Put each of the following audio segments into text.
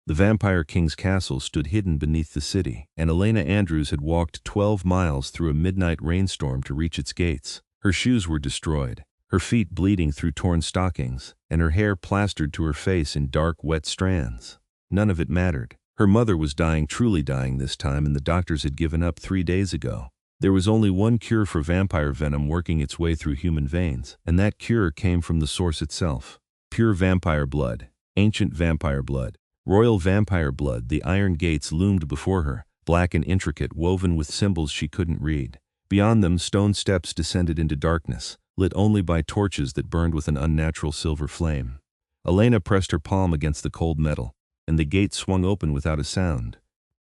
The Vampire King's castle stood hidden beneath the city, and Elena Andrews had walked 12 miles through a midnight rainstorm to reach its gates. Her shoes were destroyed, her feet bleeding through torn stockings, and her hair plastered to her face in dark, wet strands. None of it mattered. Her mother was dying, truly dying this time, and the doctors had given up 3 days ago. There was only one cure for vampire venom working its way through human veins, and that cure came from the source itself. Pure vampire blood, ancient vampire blood, royal vampire blood. The iron gates loomed before her, black and intricate, woven with symbols she couldn't read. Beyond them, stone steps descended into darkness, lit only by torches that burned with an unnatural silver flame. Elena pressed her palm against the cold metal, and the gate swung open without a sound.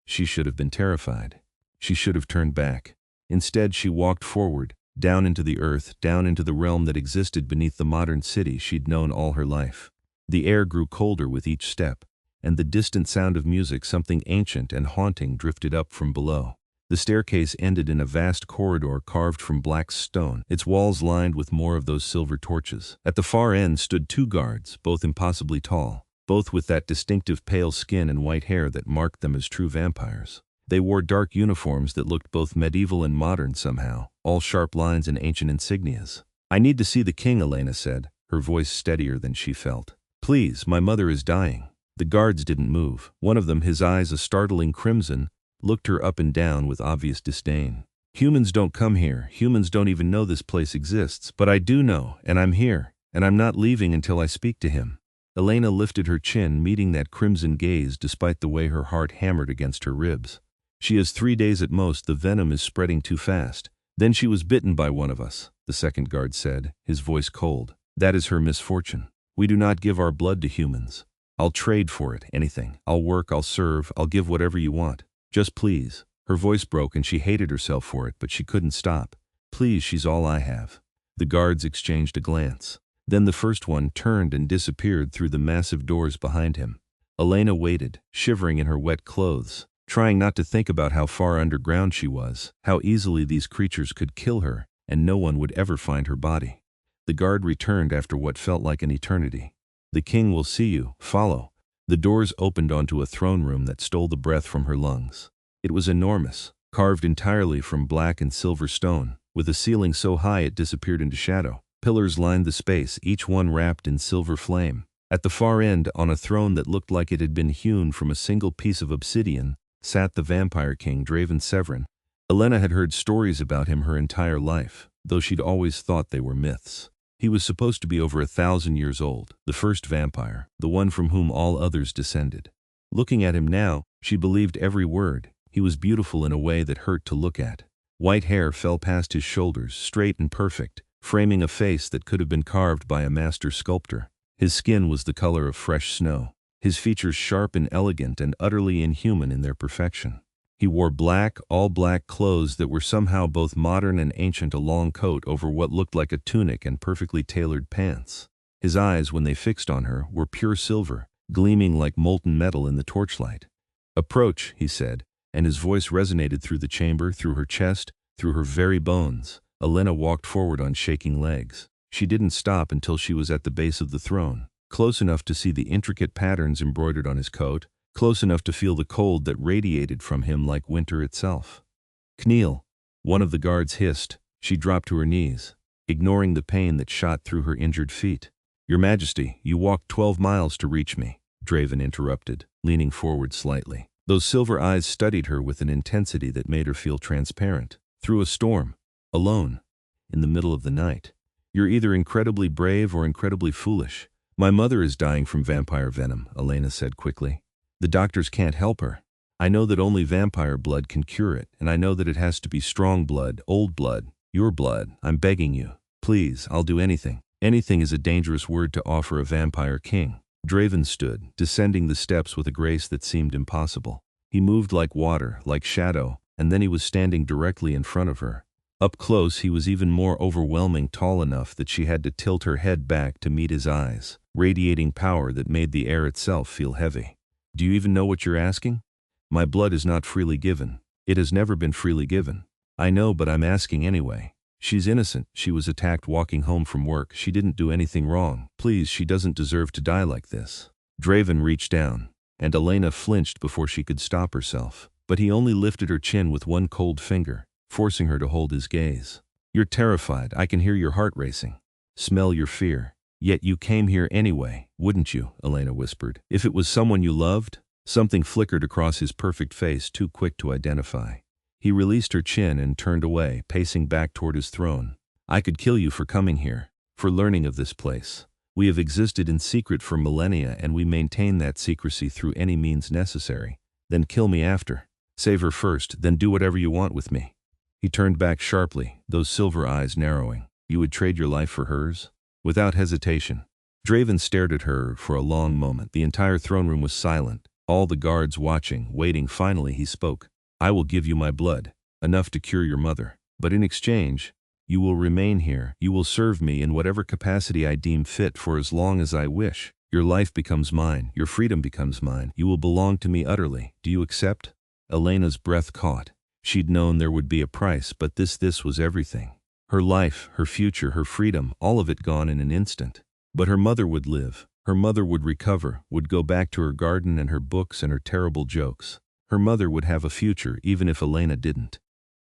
She should have been terrified. She should have turned back. Instead, she walked forward, down into the earth, down into the realm that existed beneath the modern city she'd known all her life. The air grew colder with each step, and the distant sound of music, something ancient and haunting, drifted up from below. The staircase ended in a vast corridor carved from black stone, its walls lined with more of those silver torches. At the far end stood 2 guards, both impossibly tall, both with that distinctive pale skin and white hair that marked them as true vampires. They wore dark uniforms that looked both medieval and modern somehow, all sharp lines and ancient insignias. "I need to see the king," Elena said, her voice steadier than she felt. "Please, my mother is dying." The guards didn't move. One of them, his eyes a startling crimson, looked her up and down with obvious disdain. "Humans don't come here. Humans don't even know this place exists. But I do know, and I'm here, and I'm not leaving until I speak to him." Elena lifted her chin, meeting that crimson gaze despite the way her heart hammered against her ribs. "She has 3 days at most. The venom is spreading too fast." "Then she was bitten by one of us," the second guard said, his voice cold. "That is her misfortune. We do not give our blood to humans. I'll trade for it, anything. I'll work, I'll serve, I'll give whatever you want. Just please." Her voice broke and she hated herself for it, but she couldn't stop. "Please, she's all I have." The guards exchanged a glance. Then the first one turned and disappeared through the massive doors behind him. Elena waited, shivering in her wet clothes, trying not to think about how far underground she was, how easily these creatures could kill her, and no one would ever find her body. The guard returned after what felt like an eternity. "The king will see you. Follow." The doors opened onto a throne room that stole the breath from her lungs. It was enormous, carved entirely from black and silver stone, with a ceiling so high it disappeared into shadow. Pillars lined the space, each one wrapped in silver flame. At the far end, on a throne that looked like it had been hewn from a single piece of obsidian, sat the Vampire King, Draven Severin. Elena had heard stories about him her entire life, though she'd always thought they were myths. He was supposed to be over 1,000 years old, the first vampire, the one from whom all others descended. Looking at him now, she believed every word. He was beautiful in a way that hurt to look at. White hair fell past his shoulders, straight and perfect, framing a face that could have been carved by a master sculptor. His skin was the color of fresh snow, his features sharp and elegant and utterly inhuman in their perfection. He wore black, all-black clothes that were somehow both modern and ancient, a long coat over what looked like a tunic and perfectly tailored pants. His eyes, when they fixed on her, were pure silver, gleaming like molten metal in the torchlight. "Approach," he said, and his voice resonated through the chamber, through her chest, through her very bones. Elena walked forward on shaking legs. She didn't stop until she was at the base of the throne, close enough to see the intricate patterns embroidered on his coat, close enough to feel the cold that radiated from him like winter itself. "Kneel," one of the guards hissed. She dropped to her knees, ignoring the pain that shot through her injured feet. "Your Majesty, you walked 12 miles to reach me," Draven interrupted, leaning forward slightly. Those silver eyes studied her with an intensity that made her feel transparent. "Through a storm, alone, in the middle of the night. You're either incredibly brave or incredibly foolish." "My mother is dying from vampire venom," Elena said quickly. "The doctors can't help her. I know that only vampire blood can cure it, and I know that it has to be strong blood, old blood, your blood. I'm begging you. Please, I'll do anything." Anything is a dangerous word to offer a vampire king. Draven stood, descending the steps with a grace that seemed impossible. He moved like water, like shadow, and then he was standing directly in front of her. Up close, he was even more overwhelming, tall enough that she had to tilt her head back to meet his eyes, radiating power that made the air itself feel heavy. "Do you even know what you're asking?" "My blood is not freely given. It has never been freely given." "I know, but I'm asking anyway. She's innocent. She was attacked walking home from work. She didn't do anything wrong. Please, she doesn't deserve to die like this." Draven reached down. and Elena flinched before she could stop herself. But he only lifted her chin with one cold finger, forcing her to hold his gaze. "You're terrified, I can hear your heart racing. Smell your fear. Yet you came here anyway, wouldn't you?" Elena whispered. "If it was someone you loved?" Something flickered across his perfect face, too quick to identify. He released her chin and turned away, pacing back toward his throne. "I could kill you for coming here, for learning of this place. We have existed in secret for millennia, and we maintain that secrecy through any means necessary. Then kill me after. Save her first, then do whatever you want with me." He turned back sharply, those silver eyes narrowing. "You would trade your life for hers?" Without hesitation. Draven stared at her for a long moment. The entire throne room was silent, all the guards watching, waiting. Finally he spoke. "I will give you my blood, enough to cure your mother. But in exchange, you will remain here. You will serve me in whatever capacity I deem fit for as long as I wish. Your life becomes mine. Your freedom becomes mine. You will belong to me utterly. Do you accept?" Elena's breath caught. She'd known there would be a price, but this was everything. Her life, her future, her freedom, all of it gone in an instant. But her mother would live. Her mother would recover, would go back to her garden and her books and her terrible jokes. Her mother would have a future, even if Elena didn't.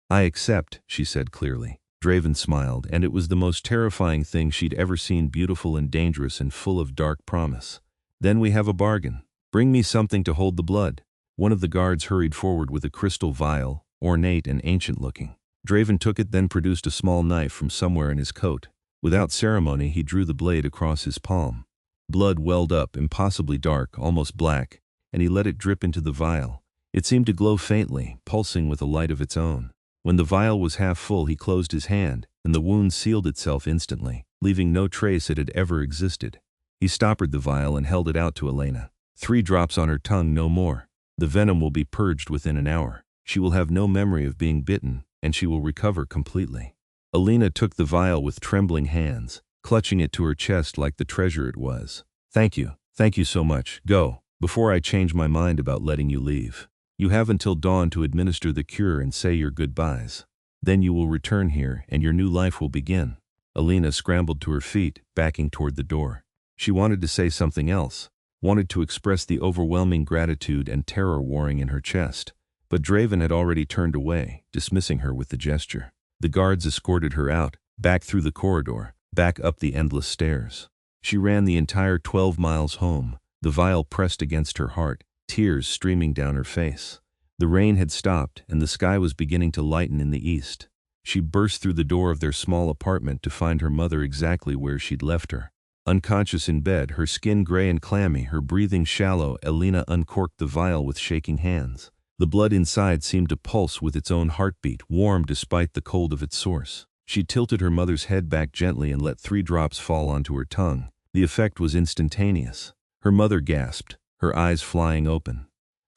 "I accept," she said clearly. Draven smiled, and it was the most terrifying thing she'd ever seen, beautiful and dangerous and full of dark promise. "Then we have a bargain. Bring me something to hold the blood." One of the guards hurried forward with a crystal vial, ornate and ancient-looking. Draven took it, then produced a small knife from somewhere in his coat. Without ceremony, he drew the blade across his palm. Blood welled up, impossibly dark, almost black, and he let it drip into the vial. It seemed to glow faintly, pulsing with a light of its own. When the vial was half full, he closed his hand, and the wound sealed itself instantly, leaving no trace it had ever existed. He stoppered the vial and held it out to Elena. 3 drops on her tongue, no more. The venom will be purged within an hour. She will have no memory of being bitten, and she will recover completely. Elena took the vial with trembling hands, clutching it to her chest like the treasure it was. Thank you so much. Go, before I change my mind about letting you leave. You have until dawn to administer the cure and say your goodbyes. Then you will return here, and your new life will begin." Elena scrambled to her feet, backing toward the door. She wanted to say something else, wanted to express the overwhelming gratitude and terror warring in her chest. But Draven had already turned away, dismissing her with the gesture. The guards escorted her out, back through the corridor, back up the endless stairs. She ran the entire 12 miles home, the vial pressed against her heart, tears streaming down her face. The rain had stopped, and the sky was beginning to lighten in the east. She burst through the door of their small apartment to find her mother exactly where she'd left her. Unconscious in bed, her skin gray and clammy, her breathing shallow, Elena uncorked the vial with shaking hands. The blood inside seemed to pulse with its own heartbeat, warm despite the cold of its source. She tilted her mother's head back gently and let 3 drops fall onto her tongue. The effect was instantaneous. Her mother gasped, her eyes flying open.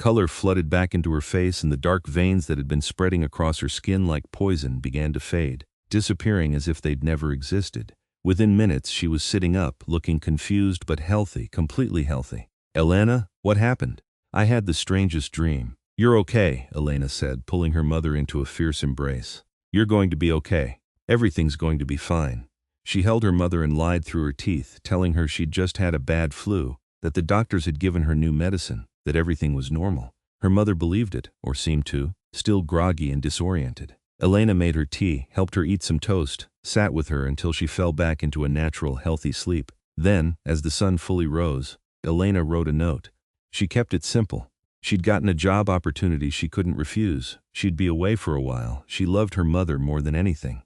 Color flooded back into her face, and the dark veins that had been spreading across her skin like poison began to fade, disappearing as if they'd never existed. Within minutes, she was sitting up, looking confused but healthy, completely healthy. "Elena, what happened?" "I had the strangest dream." "You're okay," Elena said, pulling her mother into a fierce embrace. "You're going to be okay. Everything's going to be fine." She held her mother and lied through her teeth, telling her she'd just had a bad flu, that the doctors had given her new medicine, that everything was normal. Her mother believed it, or seemed to, still groggy and disoriented. Elena made her tea, helped her eat some toast, sat with her until she fell back into a natural, healthy sleep. Then, as the sun fully rose, Elena wrote a note. She kept it simple. She'd gotten a job opportunity she couldn't refuse. She'd be away for a while. She loved her mother more than anything.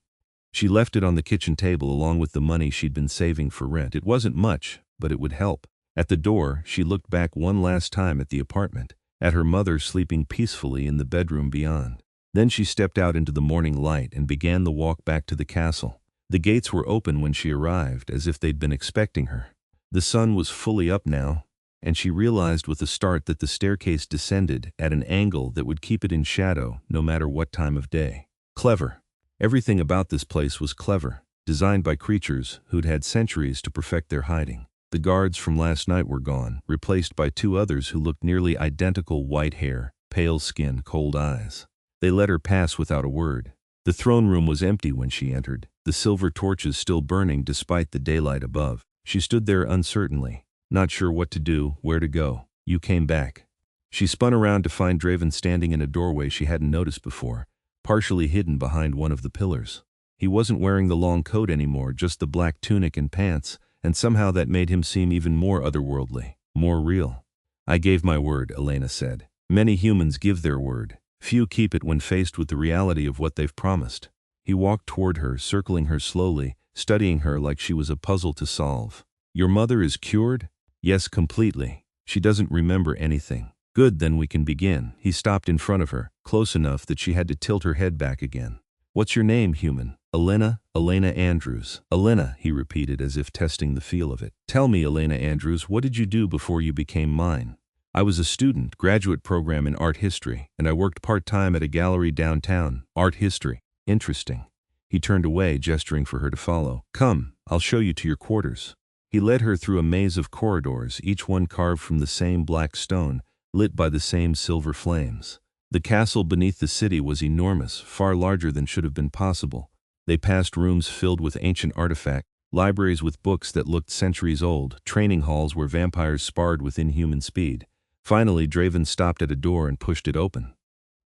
She left it on the kitchen table along with the money she'd been saving for rent. It wasn't much, but it would help. At the door, she looked back one last time at the apartment, at her mother sleeping peacefully in the bedroom beyond. Then she stepped out into the morning light and began the walk back to the castle. The gates were open when she arrived, as if they'd been expecting her. The sun was fully up now, and she realized with a start that the staircase descended at an angle that would keep it in shadow no matter what time of day. Clever. Everything about this place was clever, designed by creatures who'd had centuries to perfect their hiding. The guards from last night were gone, replaced by 2 others who looked nearly identical: white hair, pale skin, cold eyes. They let her pass without a word. The throne room was empty when she entered, the silver torches still burning despite the daylight above. She stood there uncertainly, not sure what to do, where to go. You came back. She spun around to find Draven standing in a doorway she hadn't noticed before, partially hidden behind one of the pillars. He wasn't wearing the long coat anymore, just the black tunic and pants, and somehow that made him seem even more otherworldly, more real. I gave my word, Elena said. Many humans give their word. Few keep it when faced with the reality of what they've promised. He walked toward her, circling her slowly, studying her like she was a puzzle to solve. Your mother is cured? Yes, completely. She doesn't remember anything. Good, then we can begin. He stopped in front of her, close enough that she had to tilt her head back again. What's your name, human? Elena Andrews. Elena, he repeated as if testing the feel of it. Tell me, Elena Andrews, what did you do before you became mine? I was a student, graduate program in art history, and I worked part-time at a gallery downtown. Art history. Interesting. He turned away, gesturing for her to follow. Come, I'll show you to your quarters. He led her through a maze of corridors, each one carved from the same black stone, lit by the same silver flames. The castle beneath the city was enormous, far larger than should have been possible. They passed rooms filled with ancient artifacts, libraries with books that looked centuries old, training halls where vampires sparred with inhuman speed. Finally, Draven stopped at a door and pushed it open.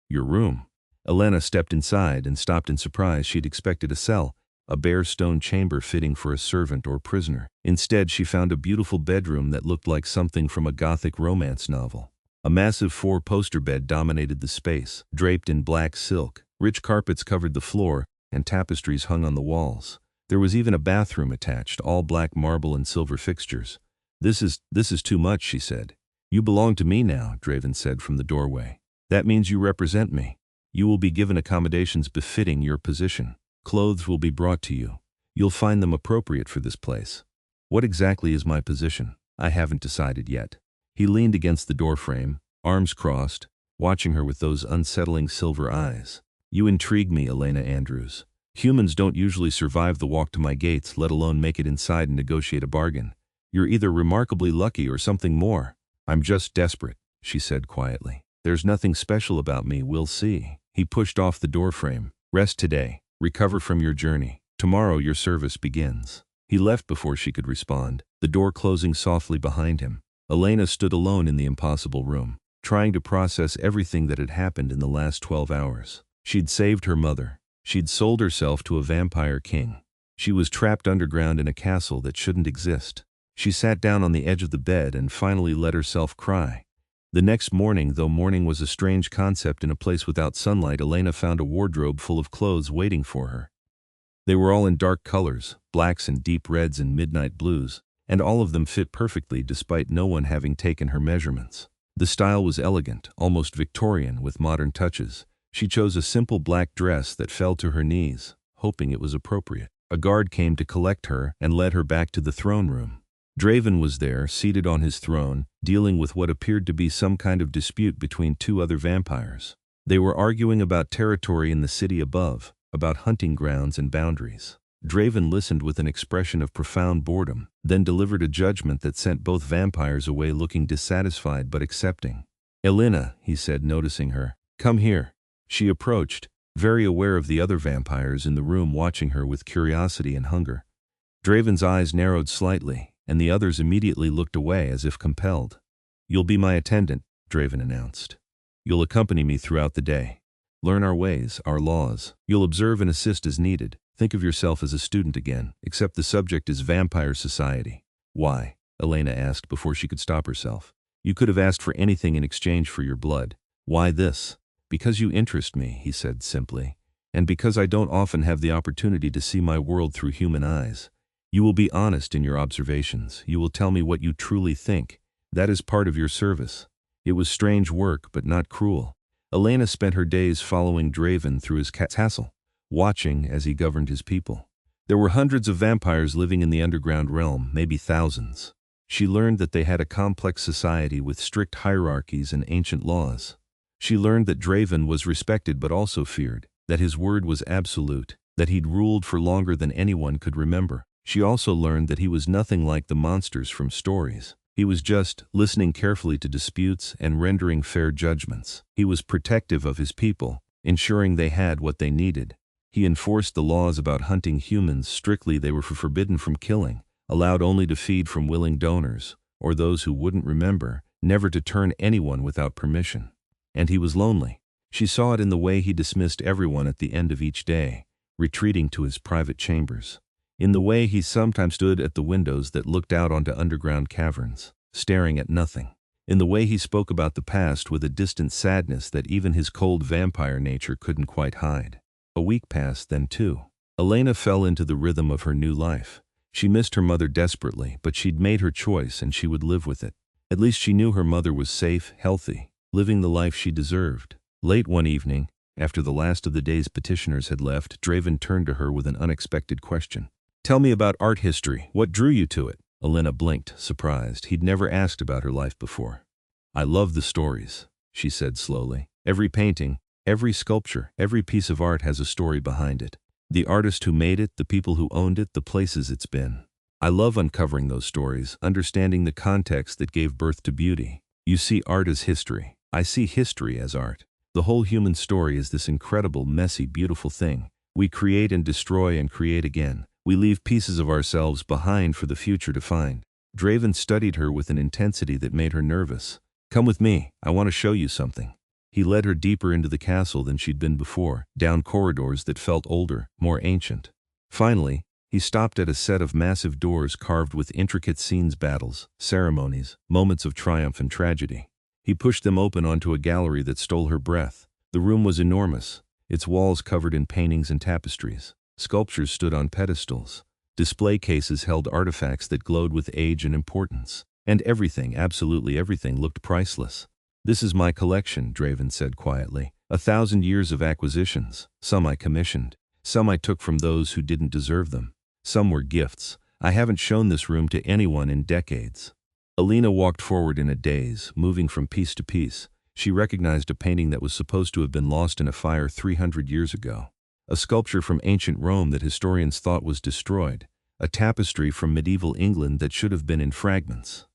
Your room. Elena stepped inside and stopped in surprise. She'd expected a cell, a bare stone chamber fitting for a servant or prisoner. Instead, she found a beautiful bedroom that looked like something from a Gothic romance novel. A massive four-poster bed dominated the space, draped in black silk. Rich carpets covered the floor, and tapestries hung on the walls. There was even a bathroom attached, all black marble and silver fixtures. This is too much, she said. You belong to me now, Draven said from the doorway. That means you represent me. You will be given accommodations befitting your position. Clothes will be brought to you. You'll find them appropriate for this place. What exactly is my position? I haven't decided yet. He leaned against the doorframe, arms crossed, watching her with those unsettling silver eyes. You intrigue me, Elena Andrews. Humans don't usually survive the walk to my gates, let alone make it inside and negotiate a bargain. You're either remarkably lucky or something more. I'm just desperate, she said quietly. There's nothing special about me, we'll see. He pushed off the doorframe. Rest today. Recover from your journey. Tomorrow your service begins. He left before she could respond, the door closing softly behind him. Elena stood alone in the impossible room, trying to process everything that had happened in the last 12 hours. She'd saved her mother. She'd sold herself to a vampire king. She was trapped underground in a castle that shouldn't exist. She sat down on the edge of the bed and finally let herself cry. The next morning, though mourning was a strange concept in a place without sunlight, Elena found a wardrobe full of clothes waiting for her. They were all in dark colors, blacks and deep reds and midnight blues, and all of them fit perfectly despite no one having taken her measurements. The style was elegant, almost Victorian, with modern touches. She chose a simple black dress that fell to her knees, hoping it was appropriate. A guard came to collect her and led her back to the throne room. Draven was there, seated on his throne, dealing with what appeared to be some kind of dispute between two other vampires. They were arguing about territory in the city above, about hunting grounds and boundaries. Draven listened with an expression of profound boredom, then delivered a judgment that sent both vampires away looking dissatisfied but accepting. Elena, he said, noticing her. Come here. She approached, very aware of the other vampires in the room watching her with curiosity and hunger. Draven's eyes narrowed slightly, and the others immediately looked away as if compelled. You'll be my attendant, Draven announced. You'll accompany me throughout the day. Learn our ways, our laws. You'll observe and assist as needed. Think of yourself as a student again, except the subject is vampire society. Why? Elena asked before she could stop herself. You could have asked for anything in exchange for your blood. Why this? Because you interest me, he said simply, and because I don't often have the opportunity to see my world through human eyes. You will be honest in your observations. You will tell me what you truly think. That is part of your service. It was strange work, but not cruel. Elena spent her days following Draven through his castle, watching as he governed his people. There were hundreds of vampires living in the underground realm, maybe thousands. She learned that they had a complex society with strict hierarchies and ancient laws. She learned that Draven was respected but also feared, that his word was absolute, that he'd ruled for longer than anyone could remember. She also learned that he was nothing like the monsters from stories. He was just listening carefully to disputes and rendering fair judgments. He was protective of his people, ensuring they had what they needed. He enforced the laws about hunting humans strictly. They were forbidden from killing, allowed only to feed from willing donors, or those who wouldn't remember, never to turn anyone without permission. And he was lonely. She saw it in the way he dismissed everyone at the end of each day, retreating to his private chambers. In the way he sometimes stood at the windows that looked out onto underground caverns, staring at nothing. In the way he spoke about the past with a distant sadness that even his cold vampire nature couldn't quite hide. A week passed then too. Elena fell into the rhythm of her new life. She missed her mother desperately, but she'd made her choice and she would live with it. At least she knew her mother was safe, healthy, living the life she deserved. Late one evening, after the last of the day's petitioners had left, Draven turned to her with an unexpected question. "Tell me about art history. What drew you to it?" Elena blinked, surprised. He'd never asked about her life before. "I love the stories," she said slowly. "Every painting, every sculpture, every piece of art has a story behind it. The artist who made it, the people who owned it, the places it's been. I love uncovering those stories, understanding the context that gave birth to beauty. You see art as history. I see history as art. The whole human story is this incredible, messy, beautiful thing. We create and destroy and create again. We leave pieces of ourselves behind for the future to find." Draven studied her with an intensity that made her nervous. "Come with me. I want to show you something." He led her deeper into the castle than she'd been before, down corridors that felt older, more ancient. Finally, he stopped at a set of massive doors carved with intricate scenes, battles, ceremonies, moments of triumph and tragedy. He pushed them open onto a gallery that stole her breath. The room was enormous, its walls covered in paintings and tapestries. Sculptures stood on pedestals. Display cases held artifacts that glowed with age and importance. And everything, absolutely everything, looked priceless. "This is my collection," Draven said quietly. 1,000 years of acquisitions. Some I commissioned. Some I took from those who didn't deserve them. Some were gifts. I haven't shown this room to anyone in decades." Elena walked forward in a daze, moving from piece to piece. She recognized a painting that was supposed to have been lost in a fire 300 years ago. A sculpture from ancient Rome that historians thought was destroyed. A tapestry from medieval England that should have been in fragments.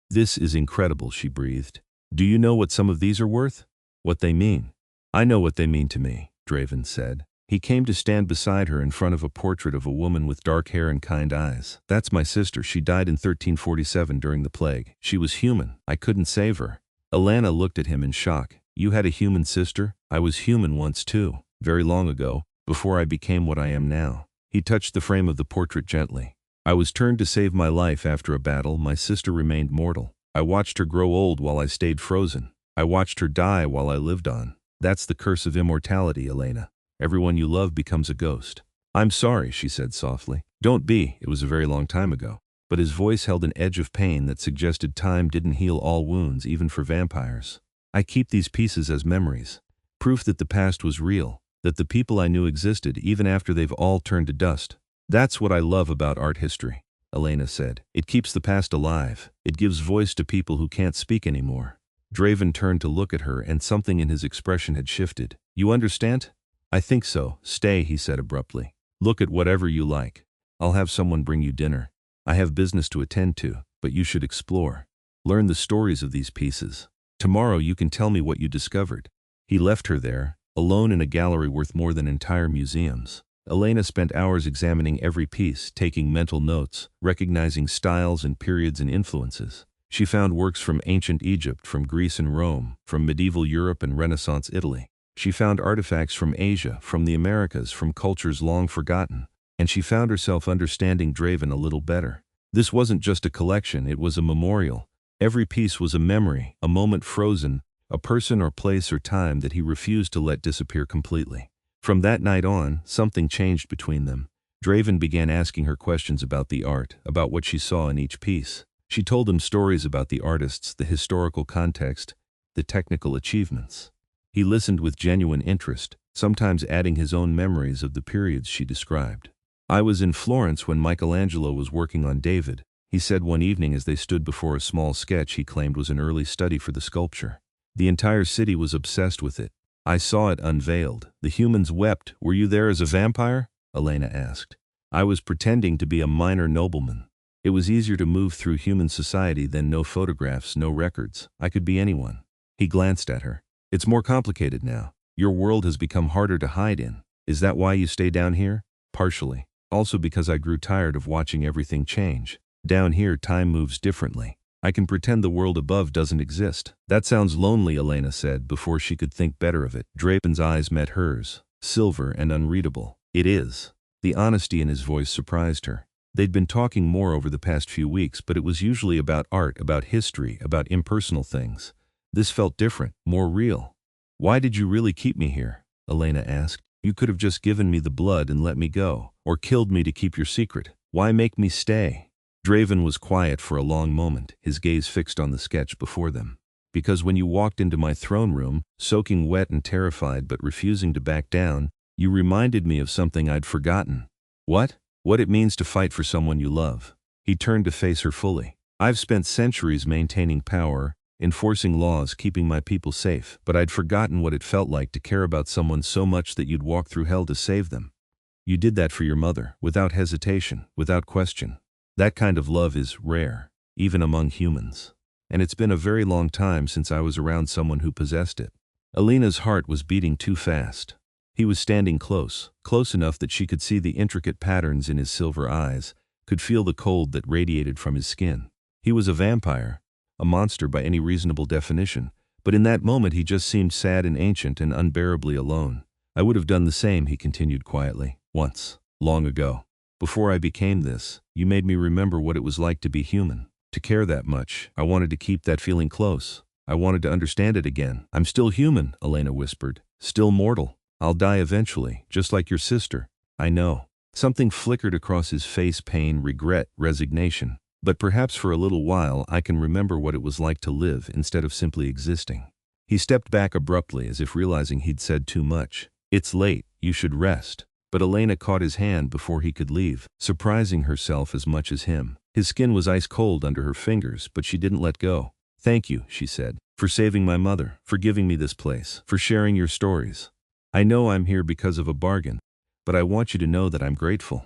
"This is incredible," she breathed. "Do you know what some of these are worth? What they mean?" "I know what they mean to me," Draven said. He came to stand beside her in front of a portrait of a woman with dark hair and kind eyes. "That's my sister. She died in 1347 during the plague. She was human. I couldn't save her." Elena looked at him in shock. "You had a human sister? I was human once too. Very long ago, before I became what I am now." He touched the frame of the portrait gently. "I was turned to save my life after a battle. My sister remained mortal. I watched her grow old while I stayed frozen. I watched her die while I lived on. That's the curse of immortality, Elena. Everyone you love becomes a ghost." "I'm sorry," she said softly. "Don't be. It was a very long time ago." But his voice held an edge of pain that suggested time didn't heal all wounds, even for vampires. "I keep these pieces as memories. Proof that the past was real, that the people I knew existed even after they've all turned to dust. That's what I love about art history," Elena said. "It keeps the past alive. It gives voice to people who can't speak anymore." Draven turned to look at her, and something in his expression had shifted. "You understand?" "I think so. Stay," he said abruptly. "Look at whatever you like. I'll have someone bring you dinner. I have business to attend to, but you should explore. Learn the stories of these pieces. Tomorrow you can tell me what you discovered." He left her there, alone in a gallery worth more than entire museums. Elena spent hours examining every piece, taking mental notes, recognizing styles and periods and influences. She found works from ancient Egypt, from Greece and Rome, from medieval Europe and Renaissance Italy. She found artifacts from Asia, from the Americas, from cultures long forgotten. And she found herself understanding Draven a little better. This wasn't just a collection, it was a memorial. Every piece was a memory, a moment frozen, a person or place or time that he refused to let disappear completely. From that night on, something changed between them. Draven began asking her questions about the art, about what she saw in each piece. She told him stories about the artists, the historical context, the technical achievements. He listened with genuine interest, sometimes adding his own memories of the periods she described. "I was in Florence when Michelangelo was working on David," he said one evening as they stood before a small sketch he claimed was an early study for the sculpture. "The entire city was obsessed with it. I saw it unveiled. The humans wept." "Were you there as a vampire?" Elena asked. "I was pretending to be a minor nobleman. It was easier to move through human society than no photographs, no records. I could be anyone." He glanced at her. "It's more complicated now. Your world has become harder to hide in. Is that why you stay down here?" "Partially. Also because I grew tired of watching everything change. Down here time moves differently. I can pretend the world above doesn't exist. That sounds lonely, Elena said before she could think better of it. Draven's eyes met hers, silver and unreadable. It is. The honesty in his voice surprised her. They'd been talking more over the past few weeks, but it was usually about art, about history, about impersonal things. This felt different, more real. Why did you really keep me here? Elena asked. You could have just given me the blood and let me go, or killed me to keep your secret. Why make me stay? Draven was quiet for a long moment, his gaze fixed on the sketch before them. Because when you walked into my throne room, soaking wet and terrified but refusing to back down, you reminded me of something I'd forgotten. What? What it means to fight for someone you love. He turned to face her fully. I've spent centuries maintaining power, enforcing laws, keeping my people safe, but I'd forgotten what it felt like to care about someone so much that you'd walk through hell to save them. You did that for your mother, without hesitation, without question. That kind of love is rare, even among humans. And it's been a very long time since I was around someone who possessed it. Elena's heart was beating too fast. He was standing close, close enough that she could see the intricate patterns in his silver eyes, could feel the cold that radiated from his skin. He was a vampire, a monster by any reasonable definition, but in that moment he just seemed sad and ancient and unbearably alone. I would have done the same, he continued quietly, once, long ago. Before I became this, you made me remember what it was like to be human. To care that much, I wanted to keep that feeling close. I wanted to understand it again. I'm still human, Elena whispered. Still mortal. I'll die eventually, just like your sister. I know. Something flickered across his face, pain, regret, resignation. But perhaps for a little while I can remember what it was like to live instead of simply existing. He stepped back abruptly as if realizing he'd said too much. It's late, you should rest. But Elena caught his hand before he could leave, surprising herself as much as him. His skin was ice cold under her fingers, but she didn't let go. Thank you, she said, for saving my mother, for giving me this place, for sharing your stories. I know I'm here because of a bargain, but I want you to know that I'm grateful.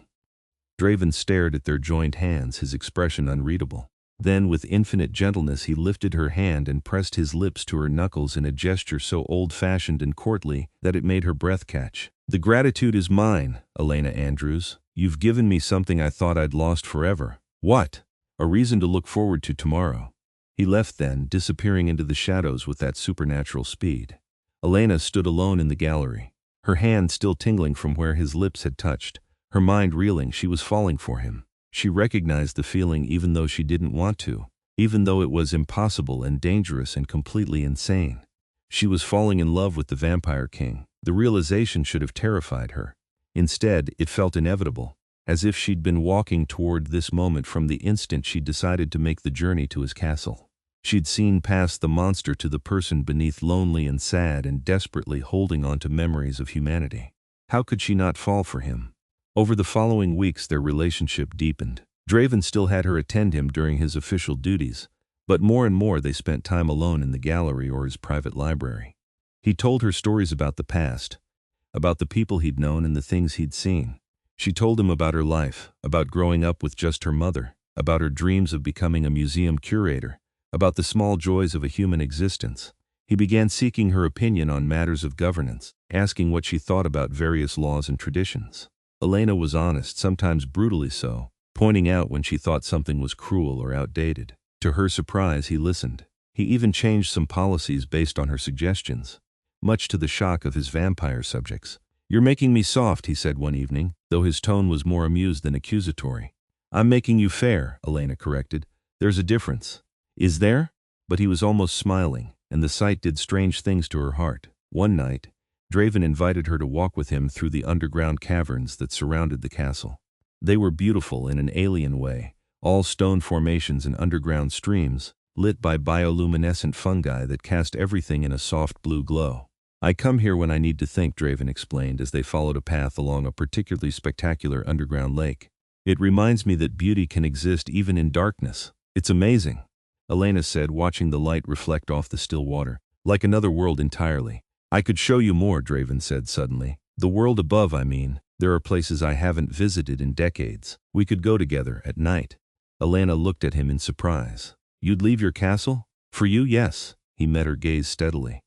Draven stared at their joined hands, his expression unreadable. Then, with infinite gentleness, he lifted her hand and pressed his lips to her knuckles in a gesture so old-fashioned and courtly that it made her breath catch. The gratitude is mine, Elena Andrews. You've given me something I thought I'd lost forever. What? A reason to look forward to tomorrow. He left then, disappearing into the shadows with that supernatural speed. Elena stood alone in the gallery, her hand still tingling from where his lips had touched, her mind reeling. She was falling for him. She recognized the feeling even though she didn't want to, even though it was impossible and dangerous and completely insane. She was falling in love with the Vampire King. The realization should have terrified her. Instead, it felt inevitable, as if she'd been walking toward this moment from the instant she'd decided to make the journey to his castle. She'd seen past the monster to the person beneath, lonely and sad and desperately holding on to memories of humanity. How could she not fall for him? Over the following weeks their relationship deepened. Draven still had her attend him during his official duties, but more and more they spent time alone in the gallery or his private library. He told her stories about the past, about the people he'd known and the things he'd seen. She told him about her life, about growing up with just her mother, about her dreams of becoming a museum curator, about the small joys of a human existence. He began seeking her opinion on matters of governance, asking what she thought about various laws and traditions. Elena was honest, sometimes brutally so, pointing out when she thought something was cruel or outdated. To her surprise, he listened. He even changed some policies based on her suggestions, much to the shock of his vampire subjects. You're making me soft, he said one evening, though his tone was more amused than accusatory. I'm making you fair, Elena corrected. There's a difference. Is there? But he was almost smiling, and the sight did strange things to her heart. One night, Draven invited her to walk with him through the underground caverns that surrounded the castle. They were beautiful in an alien way, all stone formations and underground streams, lit by bioluminescent fungi that cast everything in a soft blue glow. I come here when I need to think, Draven explained as they followed a path along a particularly spectacular underground lake. It reminds me that beauty can exist even in darkness. It's amazing, Elena said, watching the light reflect off the still water. Like another world entirely. I could show you more, Draven said suddenly. The world above, I mean. There are places I haven't visited in decades. We could go together at night. Elena looked at him in surprise. You'd leave your castle? For you, yes. He met her gaze steadily.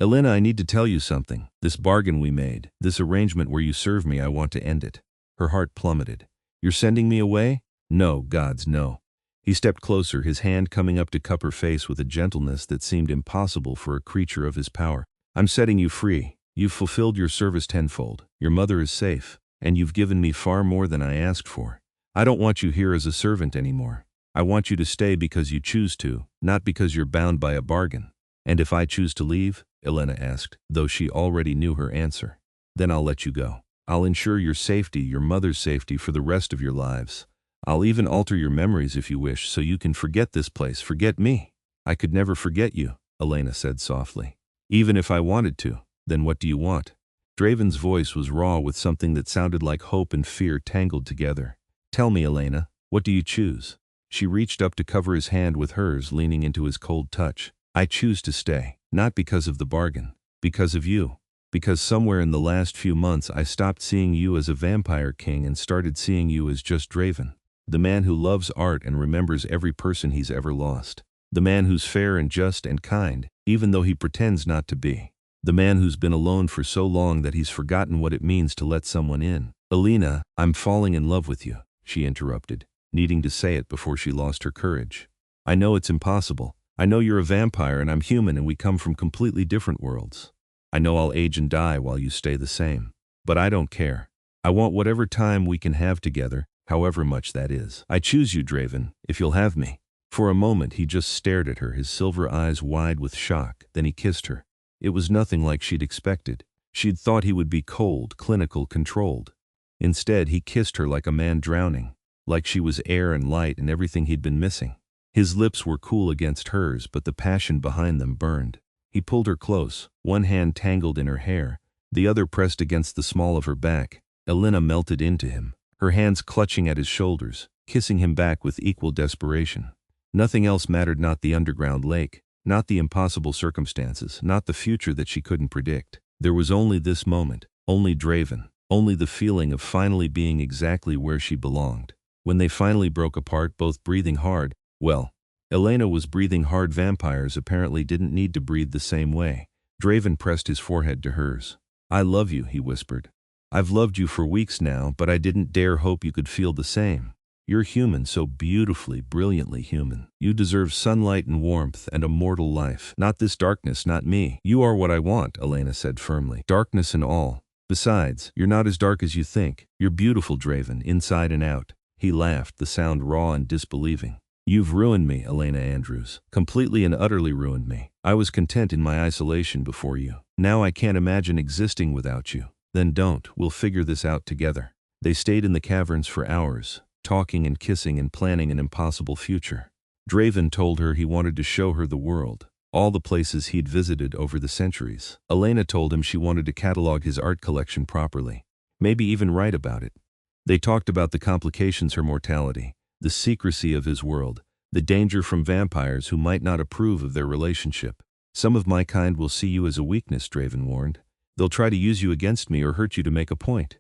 Elena, I need to tell you something. This bargain we made, this arrangement where you serve me, I want to end it. Her heart plummeted. You're sending me away? No, gods, no. He stepped closer, his hand coming up to cup her face with a gentleness that seemed impossible for a creature of his power. I'm setting you free. You've fulfilled your service tenfold. Your mother is safe, and you've given me far more than I asked for. I don't want you here as a servant anymore. I want you to stay because you choose to, not because you're bound by a bargain. And if I choose to leave? Elena asked, though she already knew her answer. Then I'll let you go. I'll ensure your safety, your mother's safety for the rest of your lives. I'll even alter your memories if you wish, so you can forget this place, forget me. I could never forget you, Elena said softly. Even if I wanted to, then what do you want? Draven's voice was raw with something that sounded like hope and fear tangled together. Tell me, Elena, what do you choose? She reached up to cover his hand with hers, leaning into his cold touch. I choose to stay, not because of the bargain, because of you. Because somewhere in the last few months I stopped seeing you as a vampire king and started seeing you as just Draven. The man who loves art and remembers every person he's ever lost. The man who's fair and just and kind, even though he pretends not to be. The man who's been alone for so long that he's forgotten what it means to let someone in. Elena, I'm falling in love with you, she interrupted, needing to say it before she lost her courage. I know it's impossible. I know you're a vampire and I'm human and we come from completely different worlds. I know I'll age and die while you stay the same. But I don't care. I want whatever time we can have together, however much that is. I choose you, Draven, if you'll have me. For a moment he just stared at her, his silver eyes wide with shock. Then he kissed her. It was nothing like she'd expected. She'd thought he would be cold, clinical, controlled. Instead, he kissed her like a man drowning, like she was air and light and everything he'd been missing. His lips were cool against hers, but the passion behind them burned. He pulled her close, one hand tangled in her hair, the other pressed against the small of her back. Elena melted into him, her hands clutching at his shoulders, kissing him back with equal desperation. Nothing else mattered, not the underground lake, not the impossible circumstances, not the future that she couldn't predict. There was only this moment, only Draven, only the feeling of finally being exactly where she belonged. When they finally broke apart, both breathing hard, well, Elena was breathing hard. Vampires apparently didn't need to breathe the same way. Draven pressed his forehead to hers. I love you, he whispered. I've loved you for weeks now, but I didn't dare hope you could feel the same. You're human, so beautifully, brilliantly human. You deserve sunlight and warmth and a mortal life. Not this darkness, not me. You are what I want, Elena said firmly. Darkness and all. Besides, you're not as dark as you think. You're beautiful, Draven, inside and out. He laughed, the sound raw and disbelieving. You've ruined me, Elena Andrews. Completely and utterly ruined me. I was content in my isolation before you. Now I can't imagine existing without you. Then don't. We'll figure this out together. They stayed in the caverns for hours, talking and kissing and planning an impossible future. Draven told her he wanted to show her the world, all the places he'd visited over the centuries. Elena told him she wanted to catalog his art collection properly, maybe even write about it. They talked about the complications, her mortality, the secrecy of his world, the danger from vampires who might not approve of their relationship. Some of my kind will see you as a weakness, Draven warned. They'll try to use you against me or hurt you to make a point.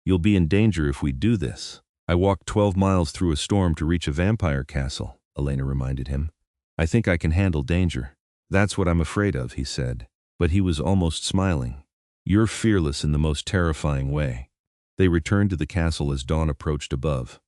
You'll be in danger if we do this. I walked 12 miles through a storm to reach a vampire castle, Elena reminded him. I think I can handle danger. That's what I'm afraid of, he said. But he was almost smiling. You're fearless in the most terrifying way. They returned to the castle as dawn approached above.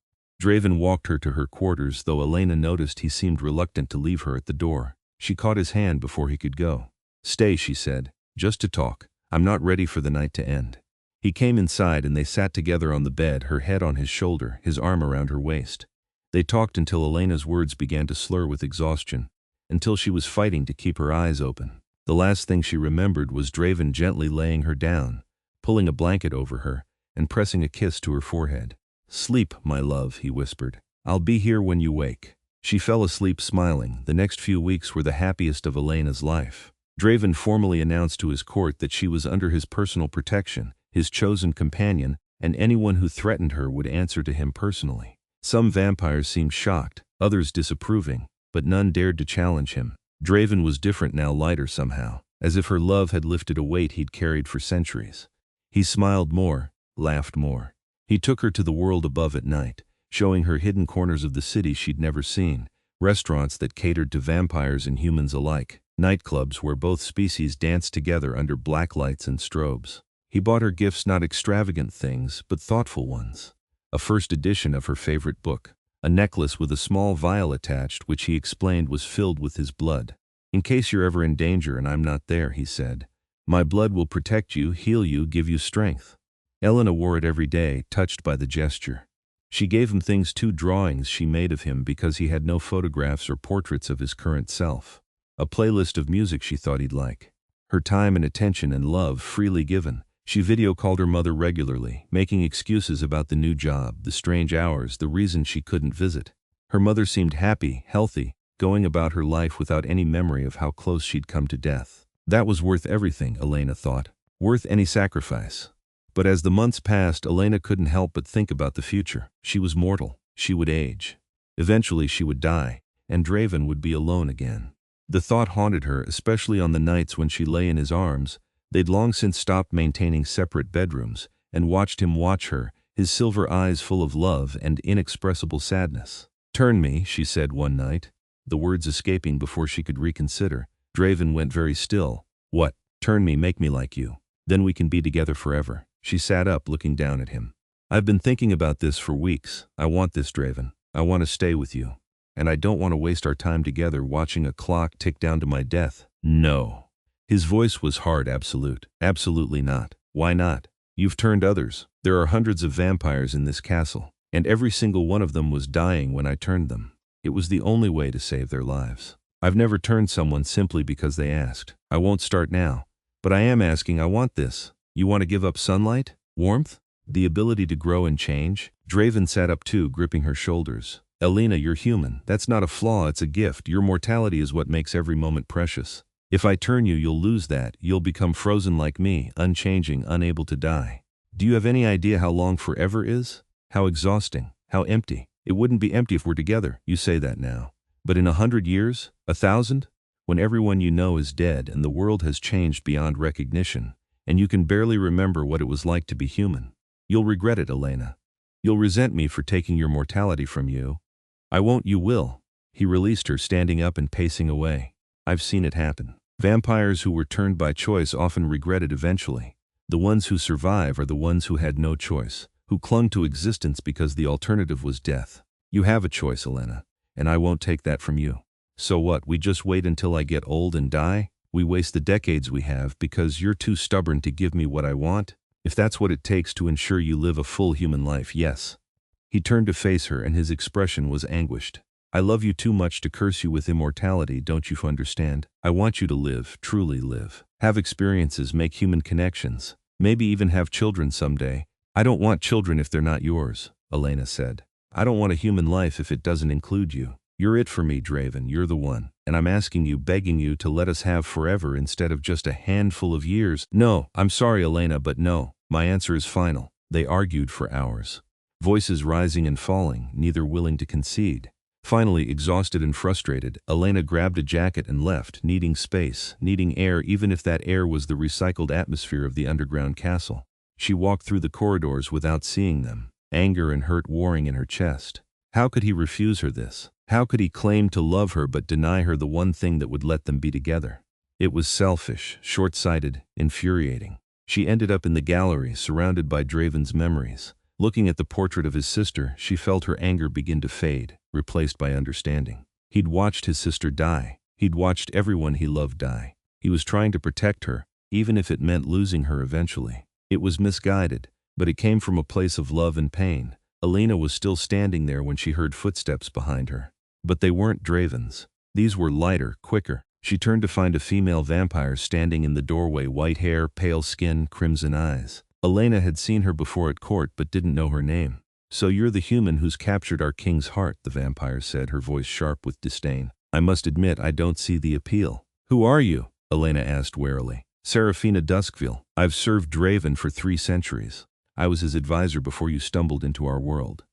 Draven walked her to her quarters, though Elena noticed he seemed reluctant to leave her at the door. She caught his hand before he could go. Stay, she said, just to talk. I'm not ready for the night to end. He came inside and they sat together on the bed, her head on his shoulder, his arm around her waist. They talked until Elena's words began to slur with exhaustion, until she was fighting to keep her eyes open. The last thing she remembered was Draven gently laying her down, pulling a blanket over her, and pressing a kiss to her forehead. Sleep, my love, he whispered. I'll be here when you wake. She fell asleep smiling. The next few weeks were the happiest of Elena's life. Draven formally announced to his court that she was under his personal protection, his chosen companion, and anyone who threatened her would answer to him personally. Some vampires seemed shocked, others disapproving, but none dared to challenge him. Draven was different now, lighter somehow, as if her love had lifted a weight he'd carried for centuries. He smiled more, laughed more. He took her to the world above at night, showing her hidden corners of the city she'd never seen, restaurants that catered to vampires and humans alike, nightclubs where both species danced together under black lights and strobes. He bought her gifts, not extravagant things, but thoughtful ones. A first edition of her favorite book, a necklace with a small vial attached which he explained was filled with his blood. "In case you're ever in danger and I'm not there," he said. "My blood will protect you, heal you, give you strength." Elena wore it every day, touched by the gesture. She gave him things, 2 drawings she made of him because he had no photographs or portraits of his current self. A playlist of music she thought he'd like. Her time and attention and love freely given. She video called her mother regularly, making excuses about the new job, the strange hours, the reason she couldn't visit. Her mother seemed happy, healthy, going about her life without any memory of how close she'd come to death. That was worth everything, Elena thought. Worth any sacrifice. But as the months passed, Elena couldn't help but think about the future. She was mortal. She would age. Eventually she would die, and Draven would be alone again. The thought haunted her, especially on the nights when she lay in his arms. They'd long since stopped maintaining separate bedrooms, and watched him watch her, his silver eyes full of love and inexpressible sadness. "Turn me," she said one night, the words escaping before she could reconsider. Draven went very still. "What? Turn me, make me like you. Then we can be together forever." She sat up, looking down at him. "I've been thinking about this for weeks. I want this, Draven. I want to stay with you. And I don't want to waste our time together watching a clock tick down to my death." "No." His voice was hard, absolute. "Absolutely not." "Why not? You've turned others. There are hundreds of vampires in this castle, and every single one of them was dying when I turned them. It was the only way to save their lives. I've never turned someone simply because they asked. I won't start now. But I am asking, I want this. You want to give up sunlight? Warmth? The ability to grow and change?" Draven sat up too, gripping her shoulders. "Elena, you're human. That's not a flaw, it's a gift. Your mortality is what makes every moment precious. If I turn you, you'll lose that. You'll become frozen like me, unchanging, unable to die. Do you have any idea how long forever is? How exhausting, how empty? It wouldn't be empty if we're together. You say that now. But in 100 years? 1,000? When everyone you know is dead and the world has changed beyond recognition, and you can barely remember what it was like to be human. You'll regret it, Elena. You'll resent me for taking your mortality from you." "I won't, you will." He released her, standing up and pacing away. "I've seen it happen. Vampires who were turned by choice often regret it eventually. The ones who survive are the ones who had no choice, who clung to existence because the alternative was death. You have a choice, Elena, and I won't take that from you. So what, we just wait until I get old and die? We waste the decades we have because you're too stubborn to give me what I want? If that's what it takes to ensure you live a full human life, yes." He turned to face her and his expression was anguished. "I love you too much to curse you with immortality, don't you understand? I want you to live, truly live. Have experiences, make human connections. Maybe even have children someday." "I don't want children if they're not yours," Elena said. "I don't want a human life if it doesn't include you. You're it for me, Draven, you're the one. And I'm asking you, begging you to let us have forever instead of just a handful of years." "No, I'm sorry, Elena, but no. My answer is final." They argued for hours. Voices rising and falling, neither willing to concede. Finally, exhausted and frustrated, Elena grabbed a jacket and left, needing space, needing air, even if that air was the recycled atmosphere of the underground castle. She walked through the corridors without seeing them, anger and hurt warring in her chest. How could he refuse her this? How could he claim to love her but deny her the one thing that would let them be together? It was selfish, short-sighted, infuriating. She ended up in the gallery, surrounded by Draven's memories. Looking at the portrait of his sister, she felt her anger begin to fade, replaced by understanding. He'd watched his sister die. He'd watched everyone he loved die. He was trying to protect her, even if it meant losing her eventually. It was misguided, but it came from a place of love and pain. Elena was still standing there when she heard footsteps behind her. But they weren't Draven's. These were lighter, quicker. She turned to find a female vampire standing in the doorway, white hair, pale skin, crimson eyes. Elena had seen her before at court but didn't know her name. "So you're the human who's captured our king's heart," the vampire said, her voice sharp with disdain. "I must admit I don't see the appeal." "Who are you?" Elena asked warily. "Serafina Duskville. I've served Draven for 3 centuries. I was his advisor before you stumbled into our world."